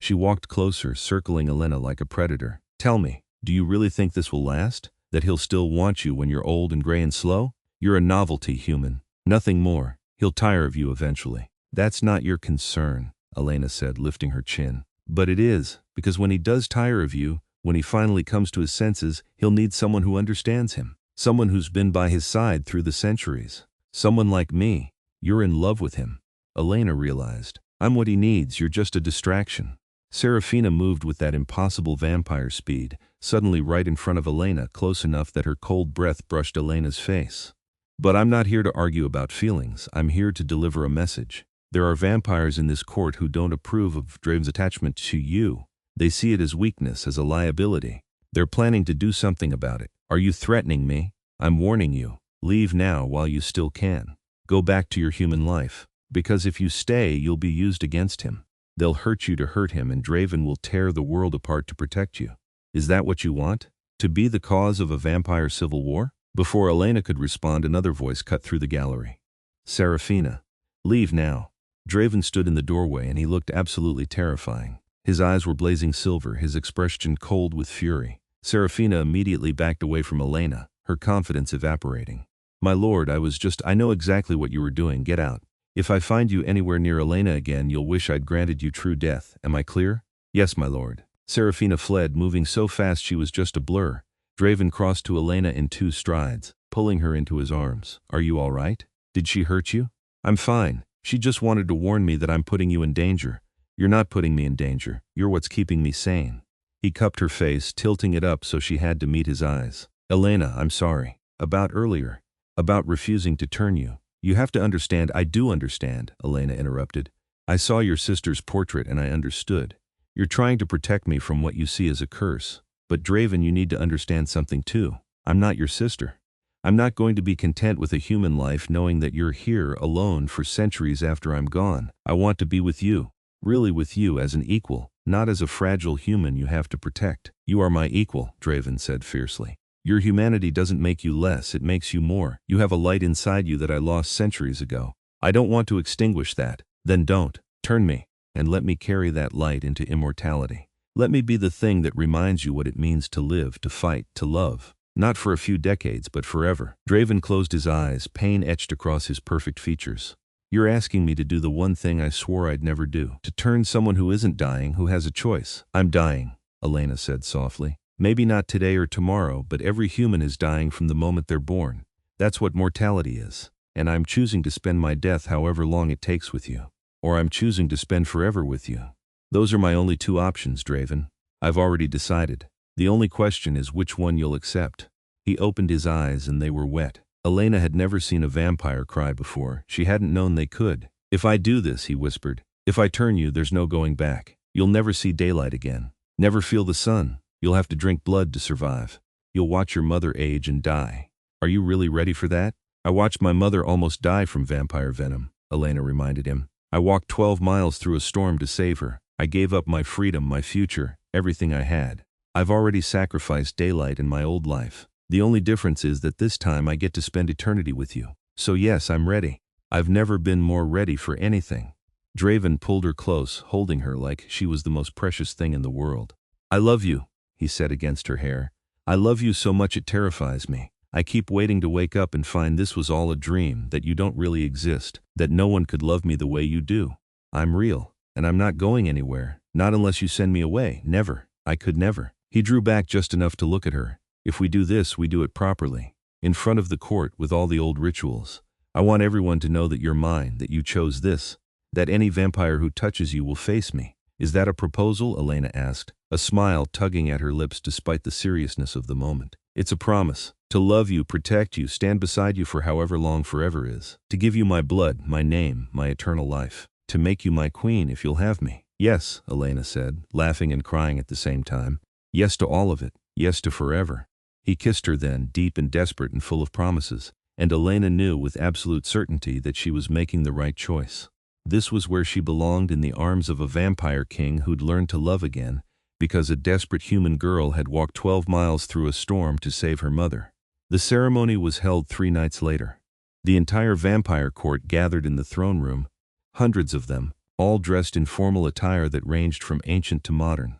She walked closer, circling Elena like a predator. "Tell me, do you really think this will last? That he'll still want you when you're old and gray and slow? You're a novelty, human. Nothing more. He'll tire of you eventually." "That's not your concern," Elena said, lifting her chin. "But it is, because when he does tire of you, when he finally comes to his senses, he'll need someone who understands him. Someone who's been by his side through the centuries. Someone like me. You're in love with him." Elena realized. "I'm what he needs, you're just a distraction." Serafina moved with that impossible vampire speed, suddenly right in front of Elena, close enough that her cold breath brushed Elena's face. But I'm not here to argue about feelings, I'm here to deliver a message. There are vampires in this court who don't approve of Draven's attachment to you. They see it as weakness, as a liability. They're planning to do something about it. Are you threatening me? I'm warning you. Leave now while you still can. Go back to your human life. Because if you stay, you'll be used against him. They'll hurt you to hurt him, and Draven will tear the world apart to protect you. Is that what you want? To be the cause of a vampire civil war? Before Elena could respond, another voice cut through the gallery. Serafina. Leave now. Draven stood in the doorway, and he looked absolutely terrifying. His eyes were blazing silver, his expression cold with fury. Serafina immediately backed away from Elena, her confidence evaporating. My lord, I know exactly what you were doing. Get out. If I find you anywhere near Elena again, you'll wish I'd granted you true death. Am I clear? Yes, my lord. Serafina fled, moving so fast she was just a blur. Draven crossed to Elena in 2 strides, pulling her into his arms. Are you all right? Did she hurt you? I'm fine. She just wanted to warn me that I'm putting you in danger. You're not putting me in danger. You're what's keeping me sane. He cupped her face, tilting it up so she had to meet his eyes. Elena, I'm sorry. About earlier. About refusing to turn you. You have to understand. I do understand, Elena interrupted. I saw your sister's portrait and I understood. You're trying to protect me from what you see as a curse. But Draven, you need to understand something too. I'm not your sister. I'm not going to be content with a human life knowing that you're here alone for centuries after I'm gone. I want to be with you. Really with you as an equal, not as a fragile human you have to protect. You are my equal, Draven said fiercely. Your humanity doesn't make you less, it makes you more. You have a light inside you that I lost centuries ago. I don't want to extinguish that. Then don't. Turn me, and let me carry that light into immortality. Let me be the thing that reminds you what it means to live, to fight, to love. Not for a few decades, but forever. Draven closed his eyes, pain etched across his perfect features. You're asking me to do the one thing I swore I'd never do. To turn someone who isn't dying, who has a choice. I'm dying, Elena said softly. Maybe not today or tomorrow, but every human is dying from the moment they're born. That's what mortality is. And I'm choosing to spend my death however long it takes with you. Or I'm choosing to spend forever with you. Those are my only 2 options, Draven. I've already decided. The only question is which one you'll accept. He opened his eyes and they were wet. Elena had never seen a vampire cry before. She hadn't known they could. If I do this, he whispered, if I turn you, there's no going back. You'll never see daylight again. Never feel the sun. You'll have to drink blood to survive. You'll watch your mother age and die. Are you really ready for that? I watched my mother almost die from vampire venom, Elena reminded him. I walked 12 miles through a storm to save her. I gave up my freedom, my future, everything I had. I've already sacrificed daylight in my old life. The only difference is that this time I get to spend eternity with you. So yes, I'm ready. I've never been more ready for anything. Draven pulled her close, holding her like she was the most precious thing in the world. I love you, he said against her hair. I love you so much it terrifies me. I keep waiting to wake up and find this was all a dream, that you don't really exist, that no one could love me the way you do. I'm real, and I'm not going anywhere, not unless you send me away. Never. I could never. He drew back just enough to look at her. If we do this, we do it properly. In front of the court with all the old rituals. I want everyone to know that you're mine, that you chose this, that any vampire who touches you will face me. Is that a proposal? Elena asked, a smile tugging at her lips despite the seriousness of the moment. It's a promise. To love you, protect you, stand beside you for however long forever is. To give you my blood, my name, my eternal life. To make you my queen if you'll have me. Yes, Elena said, laughing and crying at the same time. Yes to all of it. Yes to forever. He kissed her then, deep and desperate and full of promises, and Elena knew with absolute certainty that she was making the right choice. This was where she belonged, in the arms of a vampire king who'd learned to love again, because a desperate human girl had walked 12 miles through a storm to save her mother. The ceremony was held 3 nights later. The entire vampire court gathered in the throne room, hundreds of them, all dressed in formal attire that ranged from ancient to modern.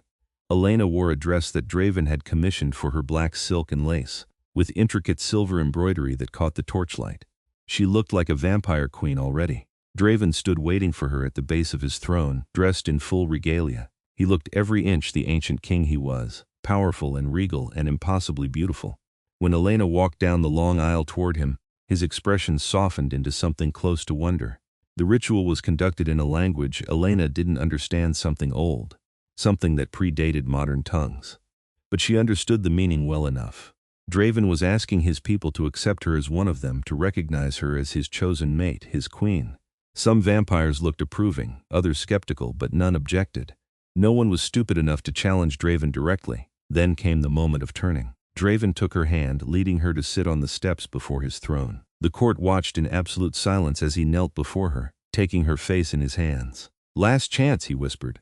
Elena wore a dress that Draven had commissioned for her, black silk and lace, with intricate silver embroidery that caught the torchlight. She looked like a vampire queen already. Draven stood waiting for her at the base of his throne, dressed in full regalia. He looked every inch the ancient king he was, powerful and regal and impossibly beautiful. When Elena walked down the long aisle toward him, his expression softened into something close to wonder. The ritual was conducted in a language Elena didn't understand, something old, something that predated modern tongues. But she understood the meaning well enough. Draven was asking his people to accept her as one of them, to recognize her as his chosen mate, his queen. Some vampires looked approving, others skeptical, but none objected. No one was stupid enough to challenge Draven directly. Then came the moment of turning. Draven took her hand, leading her to sit on the steps before his throne. The court watched in absolute silence as he knelt before her, taking her face in his hands. "Last chance," he whispered.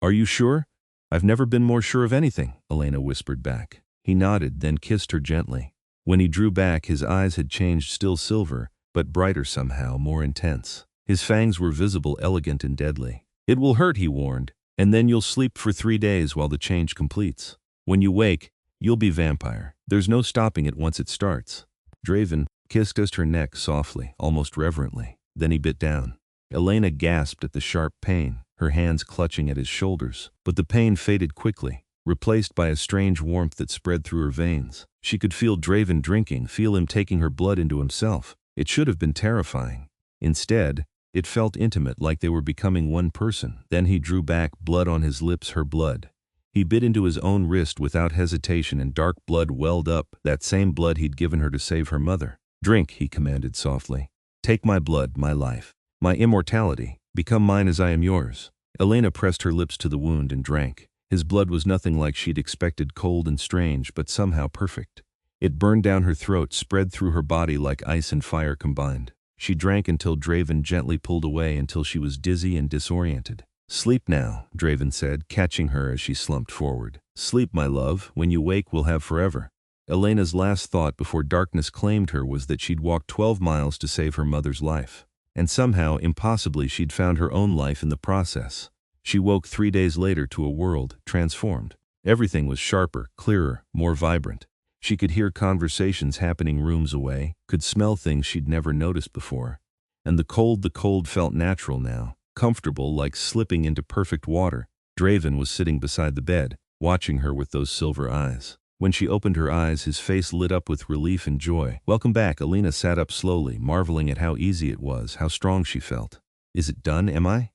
"Are you sure?" "I've never been more sure of anything," Elena whispered back. He nodded, then kissed her gently. When he drew back, his eyes had changed, still silver, but brighter somehow, more intense. His fangs were visible, elegant and deadly. "It will hurt," he warned, "and then you'll sleep for 3 days while the change completes. When you wake, you'll be vampire. There's no stopping it once it starts." Draven kissed her neck softly, almost reverently. Then he bit down. Elena gasped at the sharp pain, her hands clutching at his shoulders. But the pain faded quickly, replaced by a strange warmth that spread through her veins. She could feel Draven drinking, feel him taking her blood into himself. It should have been terrifying. Instead, it felt intimate, like they were becoming one person. Then he drew back, blood on his lips, her blood. He bit into his own wrist without hesitation, and dark blood welled up, that same blood he'd given her to save her mother. "Drink," he commanded softly. "Take my blood, my life, my immortality. Become mine as I am yours." Elena pressed her lips to the wound and drank. His blood was nothing like she'd expected, cold and strange, but somehow perfect. It burned down her throat, spread through her body like ice and fire combined. She drank until Draven gently pulled away, until she was dizzy and disoriented. "Sleep now," Draven said, catching her as she slumped forward. "Sleep, my love. When you wake, we'll have forever." Elena's last thought before darkness claimed her was that she'd walked 12 miles to save her mother's life. And somehow, impossibly, she'd found her own life in the process. She woke 3 days later to a world transformed. Everything was sharper, clearer, more vibrant. She could hear conversations happening rooms away, could smell things she'd never noticed before. And the cold felt natural now, comfortable, like slipping into perfect water. Draven was sitting beside the bed, watching her with those silver eyes. When she opened her eyes, his face lit up with relief and joy. "Welcome back." Elena sat up slowly, marveling at how easy it was, how strong she felt. "Is it done, am I?"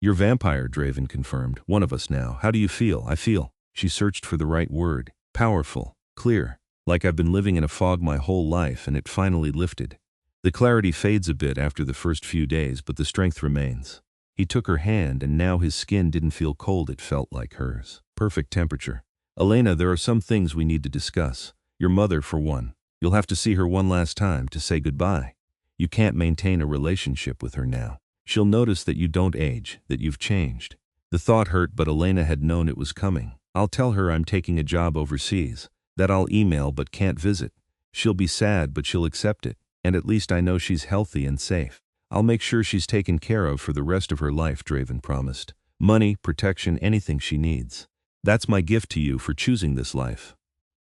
"You're vampire," Draven confirmed. "One of us now. How do you feel?" "I feel." She searched for the right word. "Powerful. Clear. Like I've been living in a fog my whole life, and it finally lifted." The clarity fades a bit after the first few days, but the strength remains. He took her hand, and now his skin didn't feel cold, it felt like hers. Perfect temperature. "Elena, there are some things we need to discuss. Your mother, for one. You'll have to see her one last time, to say goodbye. You can't maintain a relationship with her now. She'll notice that you don't age, that you've changed." The thought hurt, but Elena had known it was coming. "I'll tell her I'm taking a job overseas, that I'll email but can't visit. She'll be sad, but she'll accept it, and at least I know she's healthy and safe. I'll make sure she's taken care of for the rest of her life," Draven promised. "Money, protection, anything she needs. That's my gift to you for choosing this life."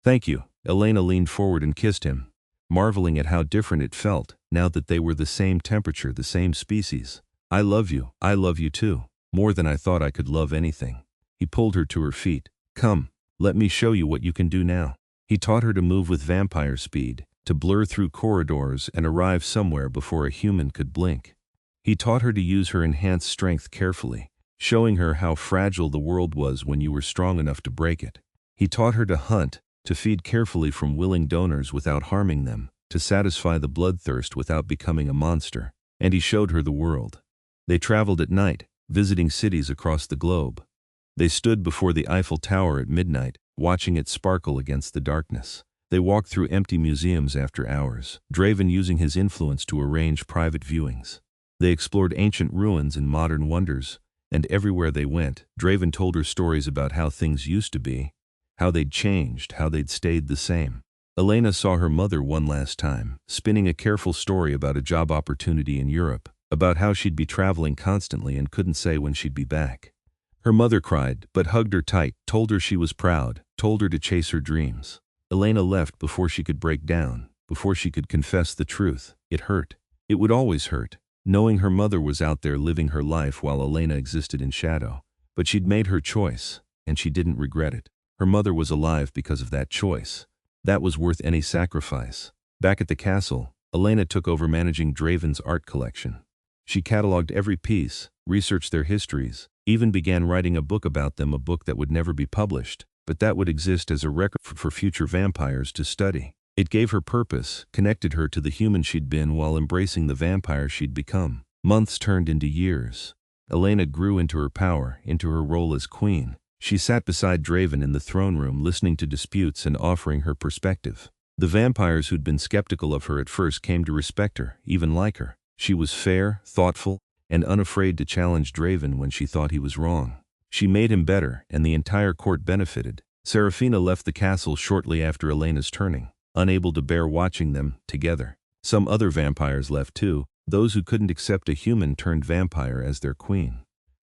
"Thank you." Elena leaned forward and kissed him, marveling at how different it felt, now that they were the same temperature, the same species. "I love you. I love you too. More than I thought I could love anything." He pulled her to her feet. "Come, let me show you what you can do now." He taught her to move with vampire speed, to blur through corridors and arrive somewhere before a human could blink. He taught her to use her enhanced strength carefully, showing her how fragile the world was when you were strong enough to break it. He taught her to hunt, to feed carefully from willing donors without harming them, to satisfy the bloodthirst without becoming a monster. And he showed her the world. They traveled at night, visiting cities across the globe. They stood before the Eiffel Tower at midnight, watching it sparkle against the darkness. They walked through empty museums after hours, Draven using his influence to arrange private viewings. They explored ancient ruins and modern wonders, and everywhere they went, Draven told her stories about how things used to be, how they'd changed, how they'd stayed the same. Elena saw her mother one last time, spinning a careful story about a job opportunity in Europe, about how she'd be traveling constantly and couldn't say when she'd be back. Her mother cried, but hugged her tight, told her she was proud, told her to chase her dreams. Elena left before she could break down, before she could confess the truth. It hurt. It would always hurt, knowing her mother was out there living her life while Elena existed in shadow. But she'd made her choice, and she didn't regret it. Her mother was alive because of that choice. That was worth any sacrifice. Back at the castle, Elena took over managing Draven's art collection. She cataloged every piece, researched their histories, even began writing a book about them, a book that would never be published, but that would exist as a record for future vampires to study. It gave her purpose, connected her to the human she'd been while embracing the vampire she'd become. Months turned into years. Elena grew into her power, into her role as queen. She sat beside Draven in the throne room, listening to disputes and offering her perspective. The vampires who'd been skeptical of her at first came to respect her, even like her. She was fair, thoughtful, and unafraid to challenge Draven when she thought he was wrong. She made him better, and the entire court benefited. Serafina left the castle shortly after Elena's turning, unable to bear watching them together. Some other vampires left too, those who couldn't accept a human-turned-vampire as their queen.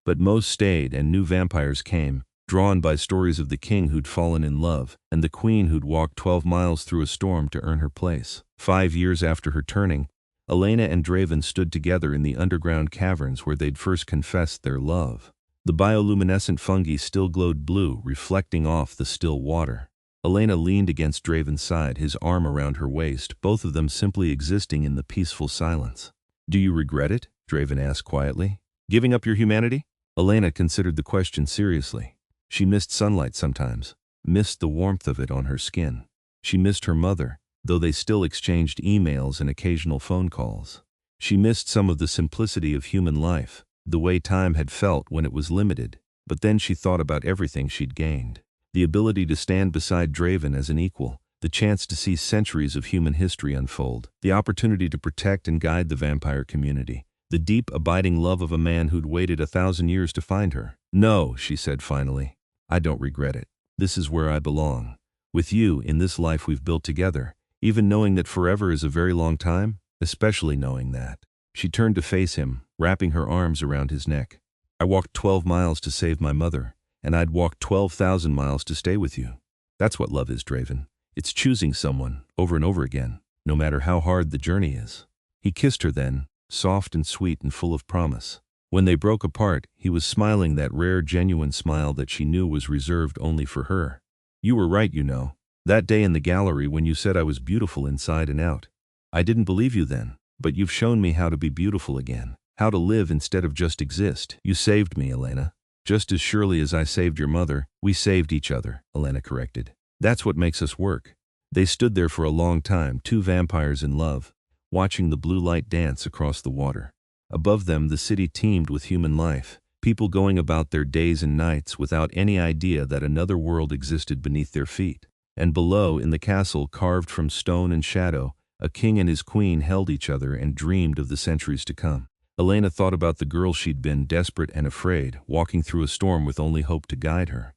But most stayed, and new vampires came, drawn by stories of the king who'd fallen in love, and the queen who'd walked 12 miles through a storm to earn her place. 5 years after her turning, Elena and Draven stood together in the underground caverns where they'd first confessed their love. The bioluminescent fungi still glowed blue, reflecting off the still water. Elena leaned against Draven's side, his arm around her waist, both of them simply existing in the peaceful silence. "Do you regret it?" Draven asked quietly. "Giving up your humanity?" Elena considered the question seriously. She missed sunlight sometimes, missed the warmth of it on her skin. She missed her mother, though they still exchanged emails and occasional phone calls. She missed some of the simplicity of human life, the way time had felt when it was limited. But then she thought about everything she'd gained. The ability to stand beside Draven as an equal, the chance to see centuries of human history unfold, the opportunity to protect and guide the vampire community, the deep, abiding love of a man who'd waited 1,000 years to find her. "No," she said finally. "I don't regret it. This is where I belong. With you, in this life we've built together, even knowing that forever is a very long time, especially knowing that." She turned to face him, wrapping her arms around his neck. "I walked 12 miles to save my mother, and I'd walk 12,000 miles to stay with you. That's what love is, Draven. It's choosing someone, over and over again, no matter how hard the journey is." He kissed her then, soft and sweet and full of promise. When they broke apart, he was smiling that rare, genuine smile that she knew was reserved only for her. "You were right, you know. That day in the gallery when you said I was beautiful inside and out. I didn't believe you then, but you've shown me how to be beautiful again, how to live instead of just exist. You saved me, Elena. Just as surely as I saved your mother, we saved each other," Elena corrected. "That's what makes us work." They stood there for a long time, two vampires in love, watching the blue light dance across the water. Above them, the city teemed with human life, people going about their days and nights without any idea that another world existed beneath their feet. And below, in the castle carved from stone and shadow, a king and his queen held each other and dreamed of the centuries to come. Elena thought about the girl she'd been, desperate and afraid, walking through a storm with only hope to guide her.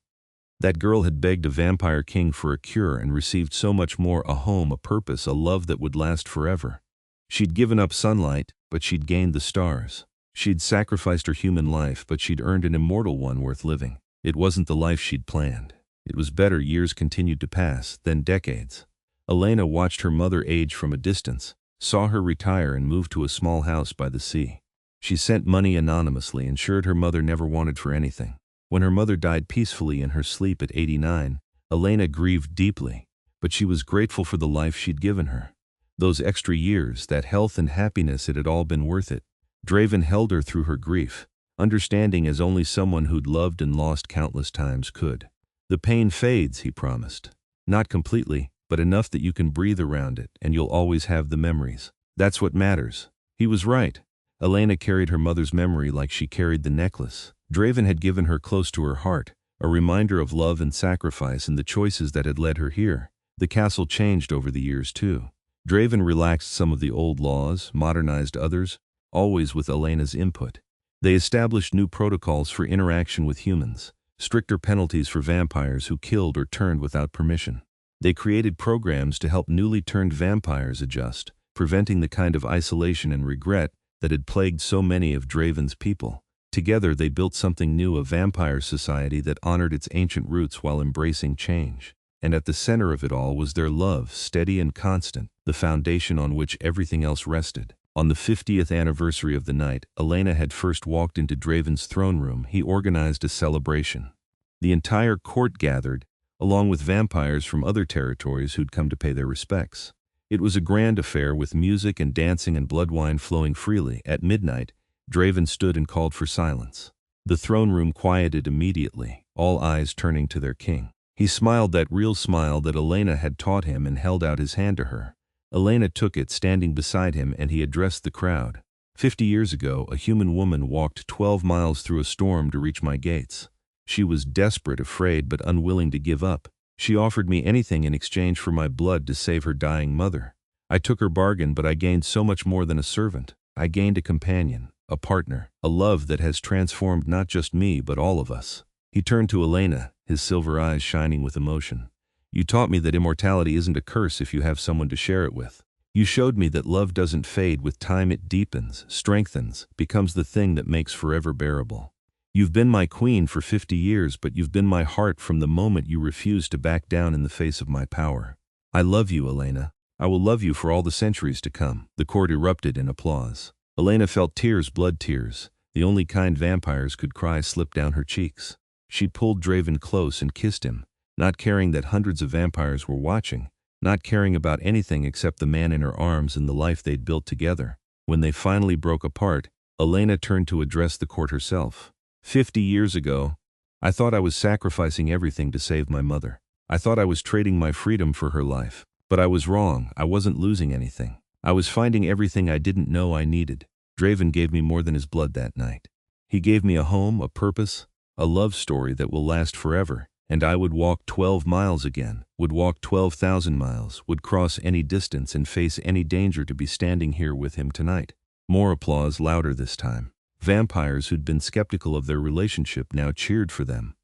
That girl had begged a vampire king for a cure and received so much more, a home, a purpose, a love that would last forever. She'd given up sunlight, but she'd gained the stars. She'd sacrificed her human life, but she'd earned an immortal one worth living. It wasn't the life she'd planned. It was better. Years continued to pass, then decades. Elena watched her mother age from a distance, saw her retire and move to a small house by the sea. She sent money anonymously, ensured her mother never wanted for anything. When her mother died peacefully in her sleep at 89, Elena grieved deeply, but she was grateful for the life she'd given her. Those extra years, that health and happiness, it had all been worth it. Draven held her through her grief, understanding as only someone who'd loved and lost countless times could. "The pain fades," he promised. "Not completely, but enough that you can breathe around it, and you'll always have the memories. That's what matters." He was right. Elena carried her mother's memory like she carried the necklace. Draven had given her close to her heart, a reminder of love and sacrifice and the choices that had led her here. The castle changed over the years too. Draven relaxed some of the old laws, modernized others, always with Elena's input. They established new protocols for interaction with humans, stricter penalties for vampires who killed or turned without permission. They created programs to help newly turned vampires adjust, preventing the kind of isolation and regret that had plagued so many of Draven's people. Together they built something new, a vampire society that honored its ancient roots while embracing change. And at the center of it all was their love, steady and constant, the foundation on which everything else rested. On the 50th anniversary of the night Elena had first walked into Draven's throne room, he organized a celebration. The entire court gathered, along with vampires from other territories who'd come to pay their respects. It was a grand affair with music and dancing and blood wine flowing freely. At midnight, Draven stood and called for silence. The throne room quieted immediately, all eyes turning to their king. He smiled that real smile that Elena had taught him and held out his hand to her. Elena took it, standing beside him, and he addressed the crowd. 50 years ago, a human woman walked 12 miles through a storm to reach my gates. She was desperate, afraid, but unwilling to give up. She offered me anything in exchange for my blood to save her dying mother. I took her bargain, but I gained so much more than a servant. I gained a companion, a partner, a love that has transformed not just me but all of us. He turned to Elena, his silver eyes shining with emotion. You taught me that immortality isn't a curse if you have someone to share it with. You showed me that love doesn't fade with time, it deepens, strengthens, becomes the thing that makes forever bearable. You've been my queen for 50 years, but you've been my heart from the moment you refused to back down in the face of my power. I love you, Elena. I will love you for all the centuries to come. The court erupted in applause. Elena felt tears, blood tears. The only kind vampires could cry slipped down her cheeks. She pulled Draven close and kissed him, not caring that hundreds of vampires were watching, not caring about anything except the man in her arms and the life they'd built together. When they finally broke apart, Elena turned to address the court herself. 50 years ago, I thought I was sacrificing everything to save my mother. I thought I was trading my freedom for her life. But I was wrong. I wasn't losing anything. I was finding everything I didn't know I needed. Draven gave me more than his blood that night. He gave me a home, a purpose, a love story that will last forever. And I would walk 12 miles again, would walk 12,000 miles, would cross any distance and face any danger to be standing here with him tonight. More applause, louder this time. Vampires who'd been skeptical of their relationship now cheered for them.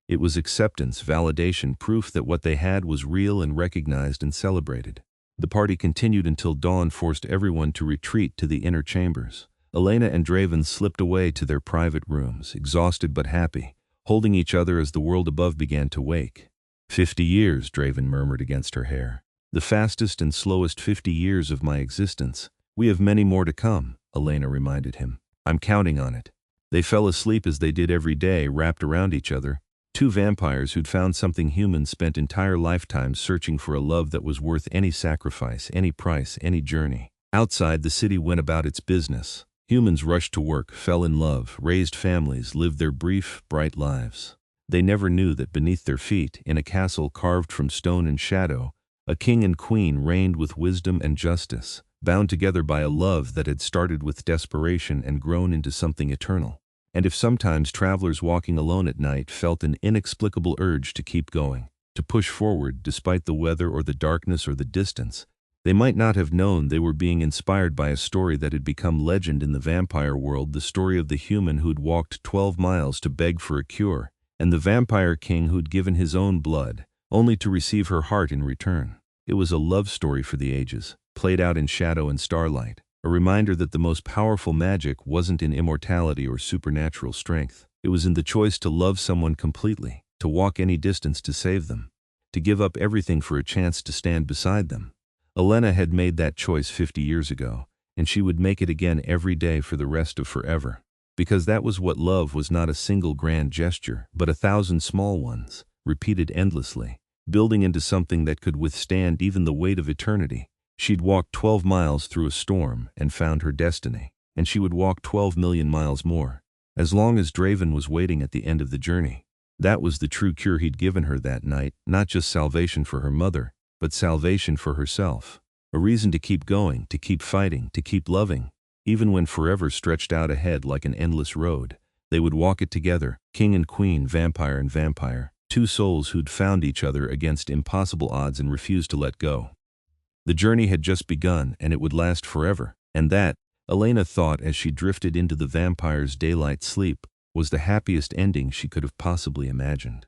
It was acceptance, validation, proof that what they had was real and recognized and celebrated. The party continued until dawn forced everyone to retreat to the inner chambers. Elena and Draven slipped away to their private rooms, exhausted but happy, holding each other as the world above began to wake. 50 years, Draven murmured against her hair. The fastest and slowest 50 years of my existence. We have many more to come, Elena reminded him. I'm counting on it. They fell asleep as they did every day, wrapped around each other. Two vampires who'd found something human, spent entire lifetimes searching for a love that was worth any sacrifice, any price, any journey. Outside, the city went about its business. Humans rushed to work, fell in love, raised families, lived their brief, bright lives. They never knew that beneath their feet, in a castle carved from stone and shadow, a king and queen reigned with wisdom and justice, bound together by a love that had started with desperation and grown into something eternal. And if sometimes travelers walking alone at night felt an inexplicable urge to keep going, to push forward despite the weather or the darkness or the distance, they might not have known they were being inspired by a story that had become legend in the vampire world, the story of the human who'd walked 12 miles to beg for a cure, and the vampire king who'd given his own blood, only to receive her heart in return. It was a love story for the ages, played out in shadow and starlight. A reminder that the most powerful magic wasn't in immortality or supernatural strength. It was in the choice to love someone completely, to walk any distance to save them, to give up everything for a chance to stand beside them. Elena had made that choice 50 years ago, and she would make it again every day for the rest of forever. Because that was what love was, not a single grand gesture, but 1,000 small ones, repeated endlessly, building into something that could withstand even the weight of eternity. She'd walked 12 miles through a storm and found her destiny, and she would walk 12 million miles more, as long as Draven was waiting at the end of the journey. That was the true cure he'd given her that night, not just salvation for her mother, but salvation for herself. A reason to keep going, to keep fighting, to keep loving. Even when forever stretched out ahead like an endless road, they would walk it together, king and queen, vampire and vampire, two souls who'd found each other against impossible odds and refused to let go. The journey had just begun, and it would last forever, and that, Elena thought as she drifted into the vampire's daylight sleep, was the happiest ending she could have possibly imagined.